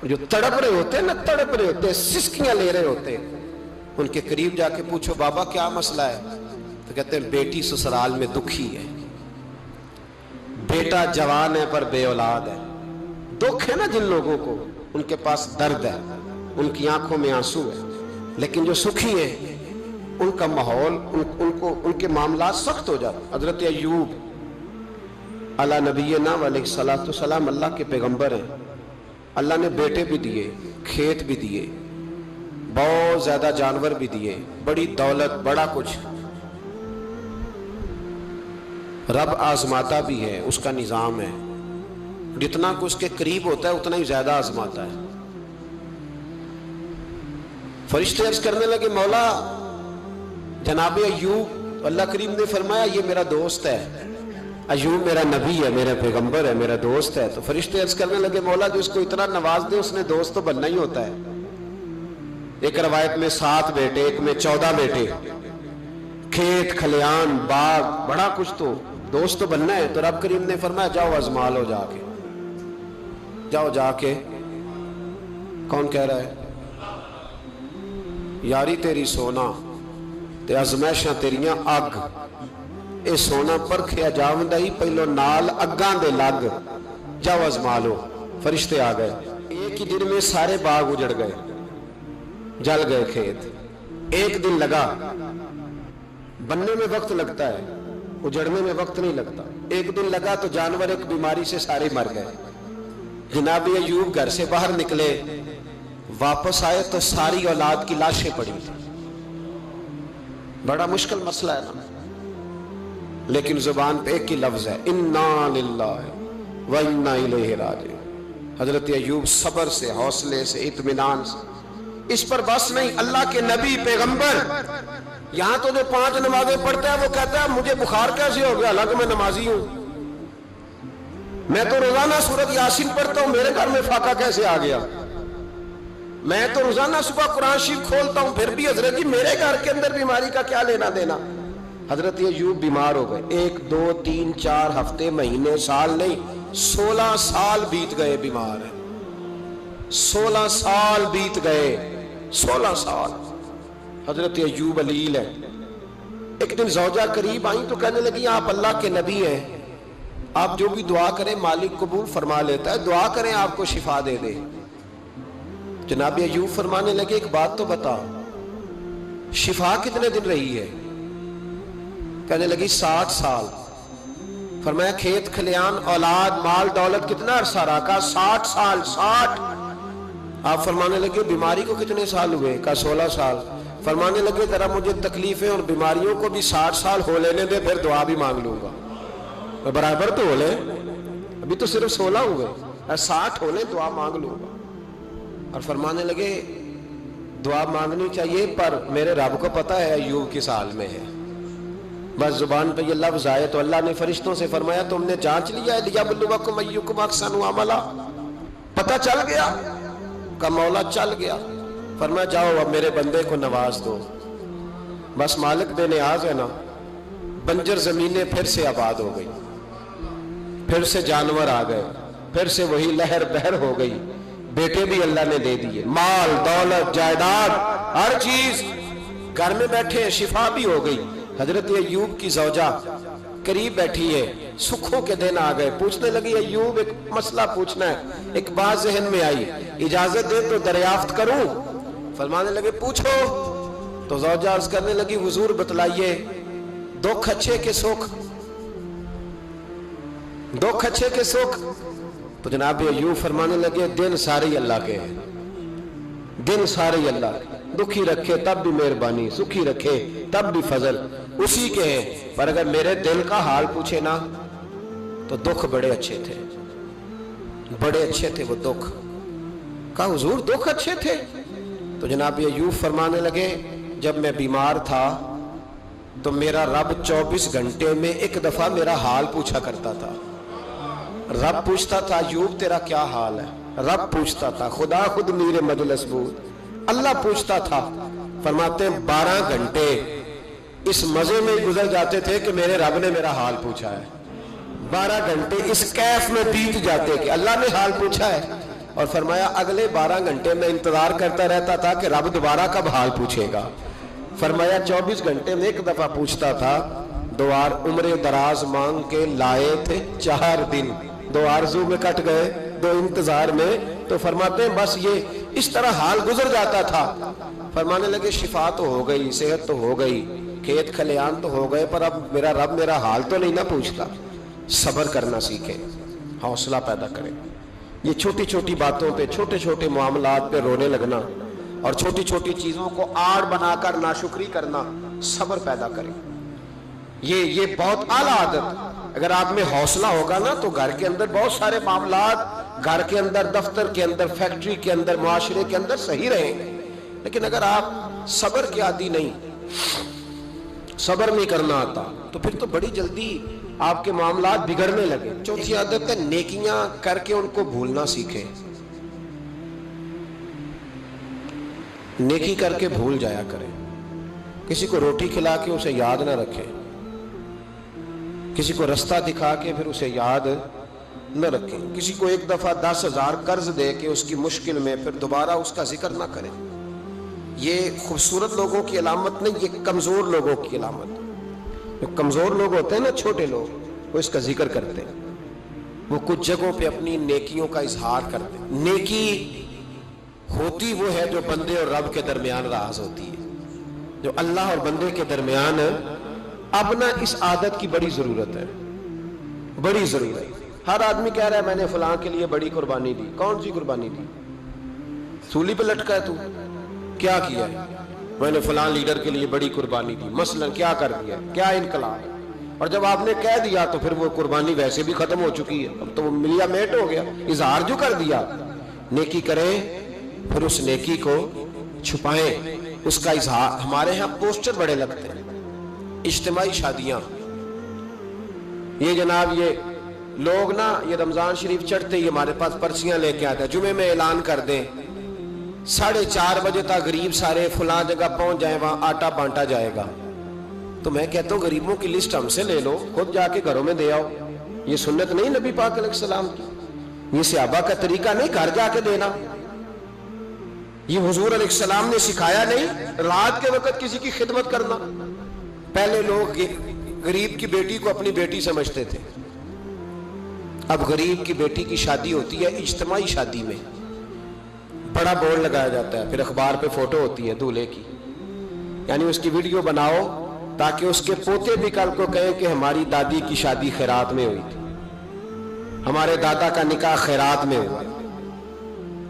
جو تڑپ رہے ہوتے ہیں نا، تڑپ رہے ہوتے ہیں، سسکیاں لے رہے ہوتے ہیں، ان کے قریب جا کے پوچھو بابا کیا مسئلہ ہے، تو کہتے ہیں بیٹی سسرال میں دکھی ہے، بیٹا جوان ہے پر بے اولاد ہے۔ دکھ ہے نا جن لوگوں کو، ان کے پاس درد ہے، ان کی آنکھوں میں آنسو ہے، لیکن جو سکھی ہیں ان کا ماحول، ان کے معاملات سخت ہو جاتے۔ حضرت ایوب علی نبینا علیہ الصلوۃ والسلام اللہ کے پیغمبر ہیں، اللہ نے بیٹے بھی دیے، کھیت بھی دیے، بہت زیادہ جانور بھی دیے، بڑی دولت، بڑا کچھ۔ رب آزماتا بھی ہے، اس کا نظام ہے، جتنا کہ اس کے قریب ہوتا ہے اتنا ہی زیادہ آزماتا ہے۔ فرشتے عرض کرنے لگے مولا جناب ایوب، اللہ کریم نے فرمایا یہ میرا دوست ہے، ایوب میرا نبی ہے، میرا پیغمبر ہے، میرا دوست ہے۔ تو فرشتے عرض کرنے لگے مولا جو اس کو اتنا نواز دے اس نے دوست تو بننا ہی ہوتا ہے۔ ایک روایت میں 7 بیٹے، ایک میں 14 بیٹے، کھیت کھلیان باغ بڑا کچھ، تو دوست تو بننا ہے۔ تو رب کریم نے فرمایا جاؤ آزما لو، جا کے جاؤ، جا کے۔ کون کہہ رہا ہے؟ یاری تیری سونا تے ازمائشاں تیریاں اگ، اے سونا پرکھیا جاوندا ہی پہلو نال اگاں دے لگ، جاؤ آزما لو۔ فرشتے آ گئے، ایک ہی دن میں سارے باغ اجڑ گئے، جل گئے کھیت۔ ایک دن لگا، بننے میں وقت لگتا ہے، اجڑنے میں وقت نہیں لگتا۔ ایک دن لگا تو جانور ایک بیماری سے سارے مر گئے۔ جناب ایوب گھر سے باہر نکلے، واپس آئے تو ساری اولاد کی لاشیں پڑی تھی۔ بڑا مشکل مسئلہ ہے نا، لیکن زبان پہ ایک ہی لفظ ہے، انا للہ و انا الیہ راجعون۔ حضرت ایوب صبر سے، حوصلے سے، اطمینان سے، اس پر بس نہیں، اللہ کے نبی پیغمبر، یہاں تو جو 5 نمازیں پڑھتا ہے وہ کہتا ہے مجھے بخار کیسے ہو گیا، حالانکہ میں نمازی ہوں، میں تو روزانہ سورۃ یاسین پڑھتا ہوں، میرے گھر میں فاقہ کیسے آ گیا، میں تو روزانہ صبح قرآن شریف کھولتا ہوں، پھر بھی حضرت جی میرے گھر کے اندر بیماری کا کیا لینا دینا۔ حضرت ایوب بیمار ہو گئے، 1 2 3 4 ہفتے، مہینے، سال نہیں، 16 سال بیت گئے بیمار ہیں، 16 سال بیت گئے، 16 سال۔ حضرت ایوب علیل ہے۔ ایک دن زوجہ قریب آئیں تو کہنے لگی آپ اللہ کے نبی ہیں، آپ جو بھی دعا کریں مالک قبول فرما لیتا ہے، دعا کریں آپ کو شفا دے دے۔ جناب ایوب فرمانے لگے ایک بات تو بتا، شفا کتنے دن رہی ہے؟ کہنے لگی 60 سال۔ فرمایا کھیت کھلیان اولاد مال دولت کتنا عرصہ رہا؟ کہا 60 سال۔ 60۔ آپ فرمانے لگے بیماری کو کتنے سال ہوئے؟ کہا 16 سال۔ فرمانے لگے ذرا مجھے تکلیفیں اور بیماریوں کو بھی 60 سال ہو لینے دے، پھر دعا بھی مانگ لوں گا۔ برابر تو ہو لے، ابھی تو صرف 16 ہوئے، 60 ہو لے دعا مانگ لوں گا۔ اور فرمانے لگے دعا مانگنی چاہیے پر میرے رب کو پتا ہے ایوب کس حال میں ہے، بس زبان پہ یہ لفظ آئے تو اللہ نے فرشتوں سے فرمایا تم نے جانچ لیا ہے لیبلوکم ایکم احسن عملا، پتہ چل گیا؟ کہ مولا چل گیا۔ فرمایا جاؤ اب میرے بندے کو نواز دو، بس مالک بے نیاز ہے نا۔ بنجر زمینیں پھر سے آباد ہو گئی، پھر سے جانور آ گئے، پھر سے وہی لہر بہر ہو گئی، بیٹے بھی اللہ نے دے دیے، مال دولت جائیداد ہر چیز، گھر میں بیٹھے شفا بھی ہو گئی۔ حضرت ایوب کی زوجہ قریب بیٹھی ہے، سکھوں کے دن آ گئے، پوچھنے لگی ایوب ایک مسئلہ پوچھنا ہے۔ ایک بات ذہن میں آئی، اجازت دے تو دریافت کروں؟ فرمانے لگے پوچھو۔ تو زوجہ عرض کرنے لگی حضور بتلائیے، دکھ اچھے کے سکھ، دکھ اچھے کے سکھ۔ تو جناب ایوب فرمانے لگے دن سارے اللہ کے ہیں، دن سارے اللہ کے، دکھی رکھے تب بھی مہربانی، سکھی رکھے تب بھی فضل اسی کے ہیں، پر اگر میرے دل کا حال پوچھے نا تو دکھ بڑے اچھے تھے، بڑے اچھے تھے وہ دکھ۔ کہا حضور دکھ اچھے تھے؟ تو جناب ایوب فرمانے لگے جب میں بیمار تھا تو میرا رب 24 گھنٹے میں ایک دفعہ میرا حال پوچھا کرتا تھا۔ رب پوچھتا تھا ایوب تیرا کیا حال ہے، رب پوچھتا تھا، خدا خود میر مجلس بود، اللہ پوچھتا تھا۔ فرماتے ہیں 12 گھنٹے اس مزے میں گزر جاتے تھے کہ میرے رب نے میرا حال پوچھا ہے، 12 گھنٹے اس کیف میں بیت جاتے کہ اللہ نے حال پوچھا ہے۔ اور فرمایا اگلے 12 گھنٹے میں انتظار کرتا رہتا تھا کہ رب دوبارہ کب حال پوچھے گا. فرمایا 24 گھنٹے میں ایک دفعہ پوچھتا تھا. 2 عمر دراز مانگ کے لائے تھے 4 دن, 2 آرزو میں کٹ گئے, 2 انتظار میں. تو فرماتے ہیں بس یہ اس طرح حال گزر جاتا تھا. فرمانے لگے شفا تو ہو گئی, صحت تو ہو گئی, کھیت کھلیان تو ہو گئے, پر اب میرا رب میرا حال تو نہیں نہ پوچھتا. صبر کرنا سیکھیں, حوصلہ پیدا کریں. یہ چھوٹی چھوٹی باتوں پہ, چھوٹے چھوٹے معاملات پہ رونے لگنا اور چھوٹی چھوٹی چیزوں کو آڑ بنا کر ناشکری کرنا صبر پیدا کرے. یہ بہت اعلیٰ عادت. اگر آپ میں حوصلہ ہوگا نا تو گھر کے اندر بہت سارے معاملات, گھر کے اندر, دفتر کے اندر, فیکٹری کے اندر, معاشرے کے اندر صحیح رہیں گے. لیکن اگر آپ صبر کے عادی نہیں, صبر نہیں کرنا آتا, تو پھر تو بڑی جلدی آپ کے معاملات بگڑنے لگے. چوتھی عادت ہے نیکیاں کر کے ان کو بھولنا سیکھیں. نیکی کر کے بھول جایا کریں. کسی کو روٹی کھلا کے اسے یاد نہ رکھیں, کسی کو رستہ دکھا کے پھر اسے یاد نہ رکھیں, کسی کو ایک دفعہ 10,000 قرض دے کے اس کی مشکل میں پھر دوبارہ اس کا ذکر نہ کریں. یہ خوبصورت لوگوں کی علامت نہیں, یہ کمزور لوگوں کی علامت. جو کمزور لوگ ہوتے ہیں نا, چھوٹے لوگ, وہ اس کا ذکر کرتے ہیں. وہ کچھ جگہوں پہ اپنی نیکیوں کا اظہار کرتے ہیں. نیکی ہوتی وہ ہے جو بندے اور رب کے درمیان راز ہوتی ہے, جو اللہ اور بندے کے درمیان. اب نا اس عادت کی بڑی ضرورت ہے, بڑی ضرورت. ہر آدمی کہہ رہا ہے میں نے فلاں کے لیے بڑی قربانی دی. کون سی قربانی دی؟ سولی پہ لٹکا ہے تو کیا کیا ہے؟ میں نے فلاں لیڈر کے لیے بڑی قربانی دی. مثلا کیا کر دیا, کیا انقلاب ہے؟ اور جب آپ نے کہہ دیا تو پھر وہ قربانی ویسے بھی ختم ہو چکی ہے, اب تو وہ ملیا میٹ ہو گیا. اظہار جو کر دیا. نیکی کریں پھر اس نیکی کو چھپائیں, اس کا اظہار. ہمارے ہاں پوسٹر بڑے لگتے ہیں, اجتماعی شادیاں. یہ جناب یہ لوگ نا, یہ رمضان شریف چڑھتے ہی ہمارے پاس پرچیاں لے کے آتے ہیں, جمعے میں اعلان کر دیں 4:30 بجے تک غریب سارے فلاں جگہ پہنچ جائیں, وہاں آٹا بانٹا جائے گا. تو میں کہتا ہوں غریبوں کی لسٹ ہم سے لے لو, خود جا کے گھروں میں دے آؤ. یہ سنت نہیں نبی پاک علیہ السلام کی, یہ صحابہ کا طریقہ نہیں گھر جا کے دینا. یہ حضور علیہ السلام نے سکھایا نہیں رات کے وقت کسی کی خدمت کرنا. پہلے لوگ غریب کی بیٹی کو اپنی بیٹی سمجھتے تھے. اب غریب کی بیٹی کی شادی ہوتی ہے اجتماعی شادی میں, بڑا بورڈ لگایا جاتا ہے, پھر اخبار پہ فوٹو ہوتی ہے دولہے کی, یعنی اس کی ویڈیو بناؤ تاکہ اس کے پوتے بھی کل کو کہیں کہ ہماری دادی کی شادی خیرات میں ہوئی تھی, ہمارے دادا کا نکاح خیرات میں ہوا.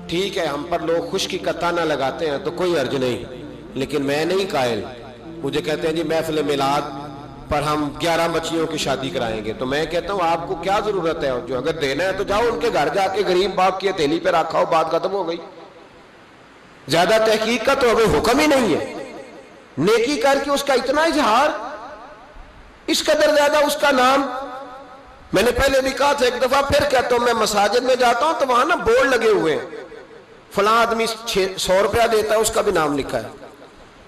ٹھیک ہے, ہم پر لوگ خشکی کا تانا لگاتے ہیں تو کوئی حرج نہیں, لیکن میں نہیں قائل. مجھے کہتے ہیں جی محفل میلاد پر ہم 11 بچیوں کی شادی کرائیں گے, تو میں کہتا ہوں آپ کو کیا ضرورت ہے؟ جو اگر دینا ہے تو جاؤ ان کے گھر جا کے غریب باپ کی ہتھیلی پہ رکھا ہو, بات ختم ہو گئی. زیادہ تحقیق کا تو ہمیں حکم ہی نہیں ہے. نیکی کر کے اس کا اتنا اظہار, اس قدر زیادہ اس کا نام. میں نے پہلے بھی کہا تھا, ایک دفعہ پھر کہتا ہوں, میں مساجد میں جاتا ہوں تو وہاں نا بورڈ لگے ہوئے ہیں, فلاں آدمی 100 روپیہ دیتا ہے, اس کا بھی نام لکھا ہے,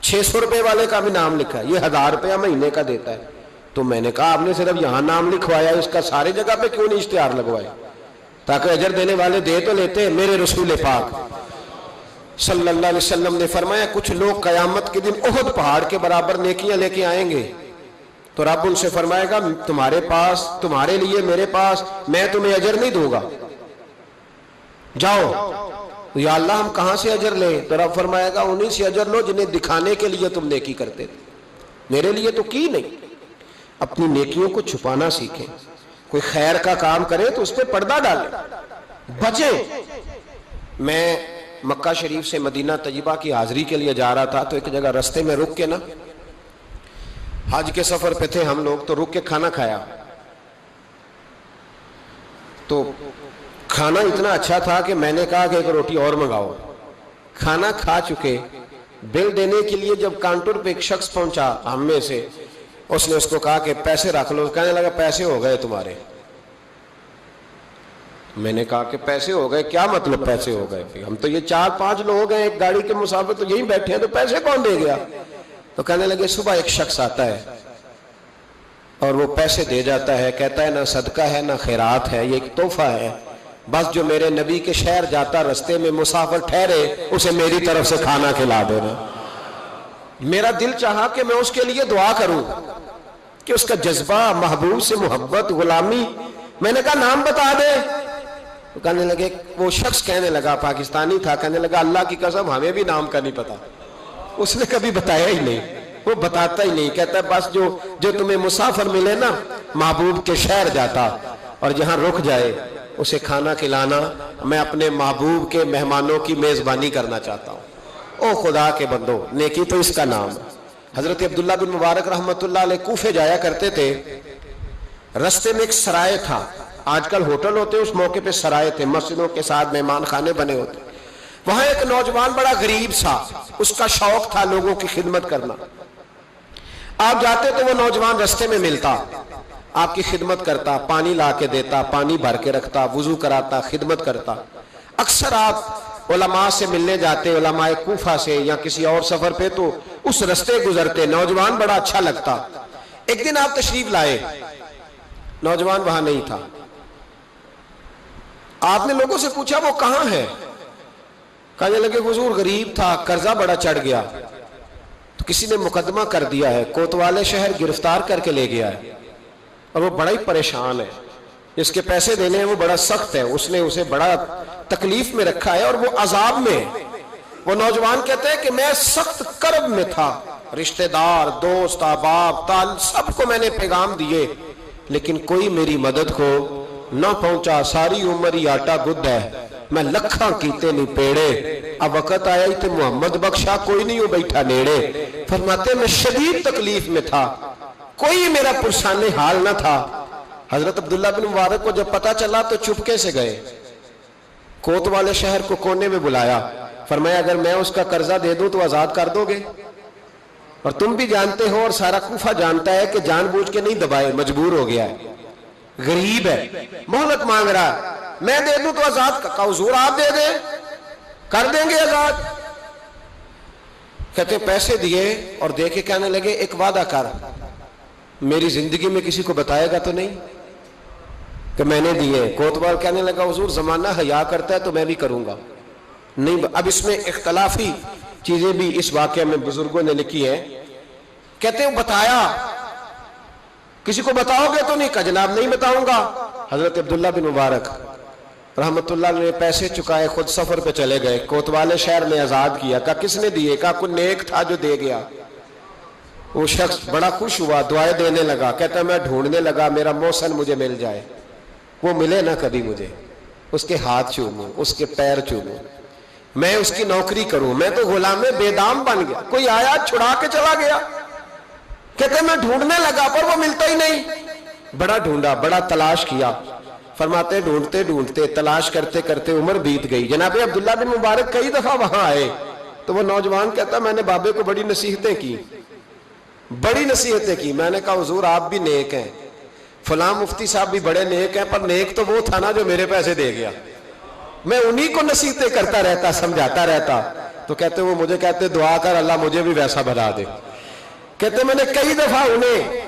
600 روپے والے کا بھی نام لکھا ہے, یہ 1000 روپیہ مہینے کا دیتا ہے. تو میں نے کہا آپ نے صرف یہاں نام لکھوایا, اس کا ساری جگہ پہ کیوں نہیں اشتہار لگوایا, تاکہ اجر دینے والے دے تو لیتے ہیں. میرے رسول پاک صلی اللہ علیہ وسلم نے فرمایا کچھ لوگ قیامت کے دن احد پہاڑ کے برابر نیکیاں لے کے آئیں گے, تو رب ان سے فرمائے گا تمہارے پاس, تمہارے لیے میرے پاس, میں تمہیں اجر نہیں دوں گا, جاؤ. یا اللہ ہم کہاں سے اجر لیں؟ تو رب فرمائے گا انہیں سے اجر لو جنہیں دکھانے کے لیے تم نیکی کرتے تھے, میرے لیے تو کی نہیں. اپنی نیکیوں کو چھپانا سیکھیں. کوئی خیر کا کام کرے تو اس پہ پردہ ڈالیں, بچیں. میں مکہ شریف سے مدینہ طیبہ کی حاضری کے لیے جا رہا تھا, تو ایک جگہ رستے میں رک کے نا, حج کے سفر پہ تھے ہم لوگ, تو رک کے کھانا کھایا. تو کھانا اتنا اچھا تھا کہ میں نے کہا کہ ایک روٹی اور منگاؤ. کھانا کھا چکے, بل دینے کے لیے جب کاؤنٹر پہ ایک شخص پہنچا ہم میں سے, اس نے اس کو کہا کہ پیسے رکھ لو. کہنے لگا پیسے ہو گئے تمہارے. میں نے کہا کہ پیسے ہو گئے, کیا مطلب پیسے ہو گئے؟ ہم تو یہ 4-5 لوگ ہیں ایک گاڑی کے مسافر, تو یہیں بیٹھے ہیں, تو پیسے کون دے گیا؟ تو کہنے لگے صبح ایک شخص آتا ہے اور وہ پیسے دے جاتا ہے, کہتا ہے نہ صدقہ ہے نہ خیرات ہے, یہ ایک تحفہ ہے, بس جو میرے نبی کے شہر جاتا رستے میں مسافر ٹھہرے اسے میری طرف سے کھانا کھلا دینا۔ میرا دل چاہا کہ میں اس کے لیے دعا کروں کہ اس کا جذبہ، محبوب سے محبت، غلامی۔ میں نے کہا نام بتا دے۔ تو کہنے لگے، وہ شخص کہنے لگا، پاکستانی تھا، کہنے لگا اللہ کی قسم ہمیں بھی نام کا نہیں پتا۔ اس نے کبھی بتایا ہی نہیں، وہ بتاتا ہی نہیں، کہتا ہے بس جو تمہیں مسافر ملے نا، محبوب کے شہر جاتا اور جہاں رک جائے اسے کھانا کھلانا، میں اپنے محبوب کے مہمانوں کی میزبانی کرنا چاہتا ہوں۔ او خدا کے بندو، نیکی تو اس کا نام ہے۔ حضرت عبداللہ بن مبارک رحمۃ اللہ علیہ کوفے جایا کرتے تھے، رستے میں ایک سرائے تھا، آج کل ہوٹل ہوتے، اس موقع پہ سرائے تھے، مسجدوں کے ساتھ مہمان خانے بنے ہوتے۔ وہاں ایک نوجوان بڑا غریب تھا، اس کا شوق تھا لوگوں کی خدمت کرنا۔ آپ جاتے تو وہ نوجوان رستے میں ملتا، آپ کی خدمت کرتا، پانی لا کے دیتا، پانی بھر کے رکھتا، وضو کراتا، خدمت کرتا۔ اکثر آپ علماء سے ملنے جاتے، علماء کوفہ سے یا کسی اور سفر پہ، تو اس رستے گزرتے، نوجوان بڑا اچھا لگتا۔ ایک دن آپ تشریف لائے، نوجوان وہاں نہیں تھا۔ آپ نے لوگوں سے پوچھا وہ کہاں ہے؟ کہنے لگے حضور غریب تھا، قرضہ بڑا چڑھ گیا، تو کسی نے مقدمہ کر دیا ہے، کوتوالے شہر گرفتار کر کے لے گیا ہے، اور وہ بڑا ہی پریشان ہے، جس کے پیسے دینے ہیں وہ بڑا سخت ہے، اس نے اسے بڑا تکلیف میں رکھا ہے اور وہ عذاب میں ہے۔ وہ نوجوان کہتے ہیں کہ میں سخت کرب میں تھا، رشتہ دار، دوست، احباب، تال سب کو میں نے پیغام دیے، لیکن کوئی میری مدد کو نہ پہنچا، ساری عمر ہی آٹا گد ہے، میں لکھاں کیتے نہیں پیڑے، اب وقت آیا ہی تے محمد بخشا، کوئی نہیں ہو بیٹھا نیڑے۔ فرماتے میں شدید تکلیف میں تھا، کوئی میرا پرسان حال نہ تھا۔ حضرت عبداللہ بن مبارک کو جب پتا چلا تو چپکے سے گئے، کوتوالے شہر کو کونے میں بلایا، فرمایا اگر میں اس کا قرضہ دے دوں تو آزاد کر دو گے؟ اور تم بھی جانتے ہو اور سارا کوفہ جانتا ہے کہ جان بوجھ کے نہیں دبائے، مجبور ہو گیا ہے، غریب ہے، مہلت مانگ رہا ہے، میں دے دوں تو آزاد کا حضور آپ دے دیں، کر دیں گے آزاد۔ کہتے پیسے دیے اور دے کے کہنے لگے ایک وعدہ کر، میری زندگی میں کسی کو بتائے گا تو نہیں کہ میں نے دیے؟ کوتوال کہنے لگا حضور زمانہ حیا کرتا ہے تو میں بھی کروں گا نہیں۔ اب اس میں اختلافی چیزیں بھی اس واقعے میں بزرگوں نے لکھی ہیں، کہتے ہیں بتایا، کسی کو بتاؤ گے تو نہیں؟ کہا جناب نہیں بتاؤں گا۔ حضرت عبداللہ بن مبارک رحمت اللہ نے پیسے چکائے، خود سفر پہ چلے گئے، کوتوالے شہر نے آزاد کیا۔ کہا کس نے دیے؟ کہا کوئی نیک تھا جو دے گیا۔ وہ شخص بڑا خوش ہوا، دعائیں دینے لگا، کہتا میں ڈھونڈنے لگا میرا محسن مجھے مل جائے، وہ ملے نہ کبھی مجھے، اس کے ہاتھ چوموں، اس کے پیر چوموں، میں اس کی نوکری کروں، میں تو غلام بے دام بن گیا، کوئی آیا چھڑا کے چلا گیا۔ کہتے میں ڈھونڈنے لگا پر وہ ملتا ہی نہیں، بڑا ڈھونڈا، بڑا تلاش کیا۔ فرماتے ڈھونڈتے ڈھونڈتے تلاش کرتے کرتے عمر بیت گئی۔ جناب عبداللہ بن مبارک کئی دفعہ وہاں آئے تو وہ نوجوان کہتا میں نے بابے کو بڑی نصیحتیں کی، بڑی نصیحتیں کی، میں نے کہا حضور آپ بھی نیک ہیں، فلاں مفتی صاحب بھی بڑے نیک ہیں، پر نیک تو وہ تھا نا جو میرے پیسے دے گیا، میں انہی کو نصیحتیں کرتا رہتا، سمجھاتا رہتا۔ تو کہتے وہ مجھے کہتے دعا کر اللہ مجھے بھی ویسا بنا دے۔ کہتے میں نے کئی دفعہ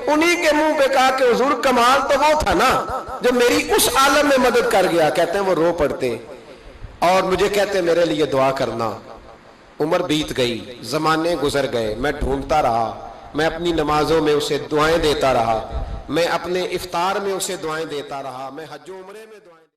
انہی کے منہ پہ کہا کہ حضور کمال تو وہ تھا نا جو میری اس عالم میں مدد کر گیا۔ کہتے ہیں وہ رو پڑتے اور مجھے کہتے میرے لیے دعا کرنا۔ عمر بیت گئی، زمانے گزر گئے، میں ڈھونڈتا رہا، میں اپنی نمازوں میں اسے دعائیں دیتا رہا، میں اپنے افطار میں اسے دعائیں دیتا رہا، میں حج و عمرے میں دعائیں